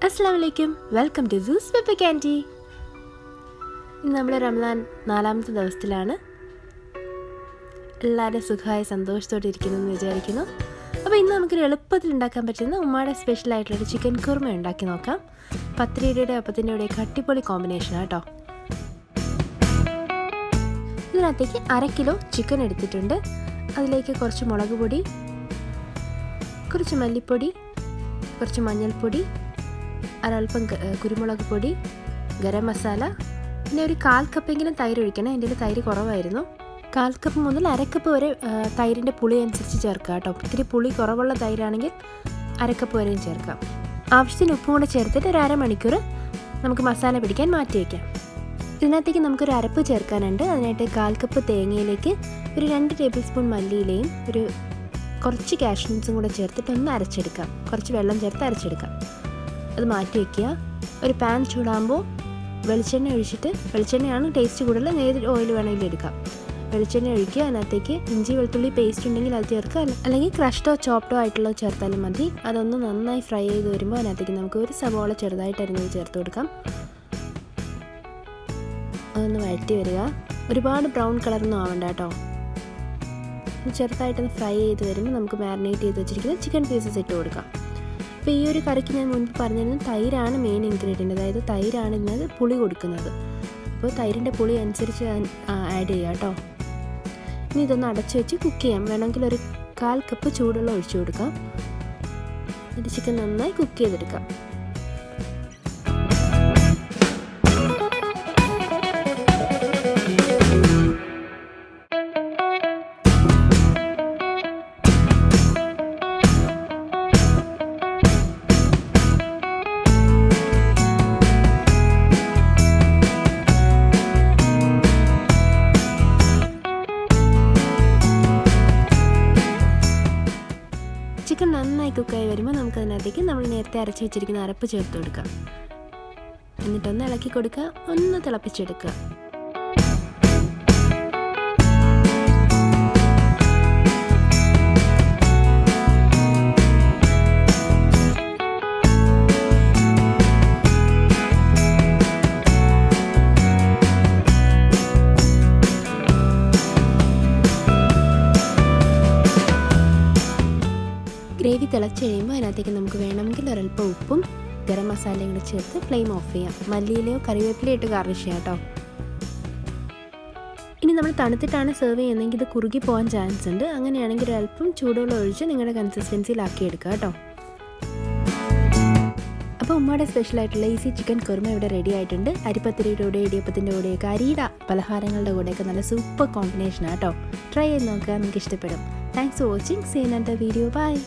അസ്സലാമലൈക്കും, welcome to സൂസ് pepper candy. ഇന്ന് നമ്മൾ റംസാൻ 4ാമത്തെ ദിവസത്തിലാണ്. എല്ലാവരും സുഖമായി സന്തോഷത്തോടെ ഇരിക്കുന്നു വിചാരിക്കുന്നു. അപ്പോൾ ഇന്ന് നമുക്കൊരു എളുപ്പത്തിൽ ഉണ്ടാക്കാൻ പറ്റുന്ന ഉമ്മയുടെ സ്പെഷ്യലായിട്ടുള്ളൊരു ചിക്കൻ കുർമ ഉണ്ടാക്കി നോക്കാം. പത്തിരിയുടെ അപ്പത്തിൻ്റെ കൂടെ അടിപൊളി കോമ്പിനേഷനാണ് കേട്ടോ. ഇതിനകത്തേക്ക് 1/2 കിലോ ചിക്കൻ എടുത്തിട്ടുണ്ട്. അതിലേക്ക് കുറച്ച് മുളക് പൊടി, കുറച്ച് മല്ലിപ്പൊടി, കുറച്ച് മഞ്ഞൾപ്പൊടി, ഒരൽപ്പം കുരുമുളക് പൊടി, ഗരം മസാല, പിന്നെ ഒരു 1/4 കപ്പെങ്കിലും തൈര് ഒഴിക്കണം. എൻ്റെ തൈര് കുറവായിരുന്നു. 1/4 കപ്പ് മുതൽ 1/2 കപ്പ് വരെ തൈരിൻ്റെ പുളി അനുസരിച്ച് ചേർക്കുക കേട്ടോ. ഇത്തിരി പുളി കുറവുള്ള തൈരാണെങ്കിൽ 1/2 കപ്പ് വരെയും ചേർക്കാം. ആവശ്യത്തിന് ഉപ്പും കൂടെ ചേർത്തിട്ട് ഒരു അരമണിക്കൂർ നമുക്ക് മസാല പിടിക്കാൻ മാറ്റി വയ്ക്കാം. ഇതിനകത്തേക്ക് നമുക്കൊരു അരപ്പ് ചേർക്കാനുണ്ട്. അതിനായിട്ട് 1/4 കപ്പ് തേങ്ങയിലേക്ക് ഒരു 2 ടേബിൾ സ്പൂൺ മല്ലിയിലയും ഒരു കുറച്ച് കാഷ്നട്ട്സും കൂടെ ചേർത്തിട്ട് ഒന്ന് അരച്ചെടുക്കാം. കുറച്ച് വെള്ളം ചേർത്ത് അരച്ചെടുക്കാം. അത് മാറ്റി വയ്ക്കുക. ഒരു പാൻ ചൂടാകുമ്പോൾ വെളിച്ചെണ്ണ ഒഴിച്ചിട്ട്, വെളിച്ചെണ്ണയാണ് ടേസ്റ്റ് കൂടുതൽ, ഏത് ഓയിൽ വേണമെങ്കിലും എടുക്കാം. വെളിച്ചെണ്ണ ഒഴിക്കുക. അതിനകത്തേക്ക് ഇഞ്ചി വെളുത്തുള്ളി പേസ്റ്റ് ഉണ്ടെങ്കിൽ അത് ചേർക്കുക, അല്ലെങ്കിൽ ക്രഷ്ഡോ ചോപ്ഡോ ആയിട്ടുള്ളത് ചേർത്താലും മതി. അതൊന്ന് നന്നായി ഫ്രൈ ചെയ്ത് വരുമ്പോൾ അതിനകത്തേക്ക് നമുക്ക് ഒരു സവോള ചെറുതായിട്ട് അരിഞ്ഞത് ചേർത്ത് കൊടുക്കാം. അതൊന്ന് വഴറ്റി വരിക. ഒരുപാട് ബ്രൗൺ കളറൊന്നും ആവണ്ട കേട്ടോ. ചെറുതായിട്ടൊന്ന് ഫ്രൈ ചെയ്ത് വരുമ്പോൾ നമുക്ക് മാരിനേറ്റ് ചെയ്ത് വെച്ചിരിക്കുന്ന ചിക്കൻ പീസസ് ഇട്ട് കൊടുക്കാം. അപ്പോൾ ഈ ഒരു കറിക്ക് ഞാൻ മുൻപ് പറഞ്ഞിരുന്നു, തൈരാണ് മെയിൻ ഇൻഗ്രീഡിയൻറ്റ്. അതായത് തൈരാണ് ഇതിനകത്ത് പുളി കൊടുക്കുന്നത്. അപ്പോൾ തൈരിൻ്റെ പുളി അനുസരിച്ച് ആഡ് ചെയ്യുക കേട്ടോ. ഇനി ഇതൊന്ന് അടച്ചു വെച്ച് കുക്ക് ചെയ്യാം. വേണമെങ്കിൽ ഒരു 1/4 കപ്പ് ചൂടുവെള്ളം ഒഴിച്ചു കൊടുക്കാം. എന്നിട്ട് ചിക്കൻ നന്നായി കുക്ക് ചെയ്തെടുക്കാം. ചിക്കൻ നന്നായി കുക്കായി വരുമ്പോൾ നമുക്കതിനകത്തേക്ക് നമ്മൾ നേരത്തെ അരച്ച് വെച്ചിരിക്കുന്ന അരപ്പ് ചേർത്ത് കൊടുക്കാം. എന്നിട്ടൊന്ന് ഇളക്കി കൊടുക്കുക, ഒന്ന് തിളപ്പിച്ചെടുക്കുക. ഗ്രേവി തിളച്ച് കഴിയുമ്പോൾ അതിനകത്തേക്ക് നമുക്ക് വേണമെങ്കിൽ ഒരൽപ്പം ഉപ്പും ഗരം മസാലയും കൂടെ ചേർത്ത് ഫ്ലെയിം ഓഫ് ചെയ്യാം. മല്ലിയിലയോ കറിവേപ്പിലയോ ഇട്ട് ഗാർണിഷ് ചെയ്യാം കേട്ടോ. ഇനി നമ്മൾ തണുത്തിട്ടാണ് സെർവ് ചെയ്യുന്നതെങ്കിൽ ഇത് കുറുകി പോകാൻ ചാൻസ് ഉണ്ട്. അങ്ങനെയാണെങ്കിൽ ഒരൽപ്പം ചൂടുവെള്ളം ഒഴിച്ച് നിങ്ങളുടെ കൺസിസ്റ്റൻസിയിലാക്കി എടുക്കുക കേട്ടോ. അപ്പോൾ ഉമ്മയുടെ സ്പെഷ്യലായിട്ടുള്ള ഈസി ചിക്കൻ കുർമ ഇവിടെ റെഡി ആയിട്ടുണ്ട്. അരിപ്പത്തിരിയുടെ കൂടെ ഇടിയപ്പത്തിൻ്റെ കൂടെയൊക്കെ അരിയുടെ പലഹാരങ്ങളുടെ കൂടെയൊക്കെ നല്ല സൂപ്പർ കോമ്പിനേഷനാണ് കേട്ടോ. ട്രൈ ചെയ്ത് നോക്കുക, നിങ്ങൾക്ക് ഇഷ്ടപ്പെടും. Thanks for watching. See you in another video. Bye.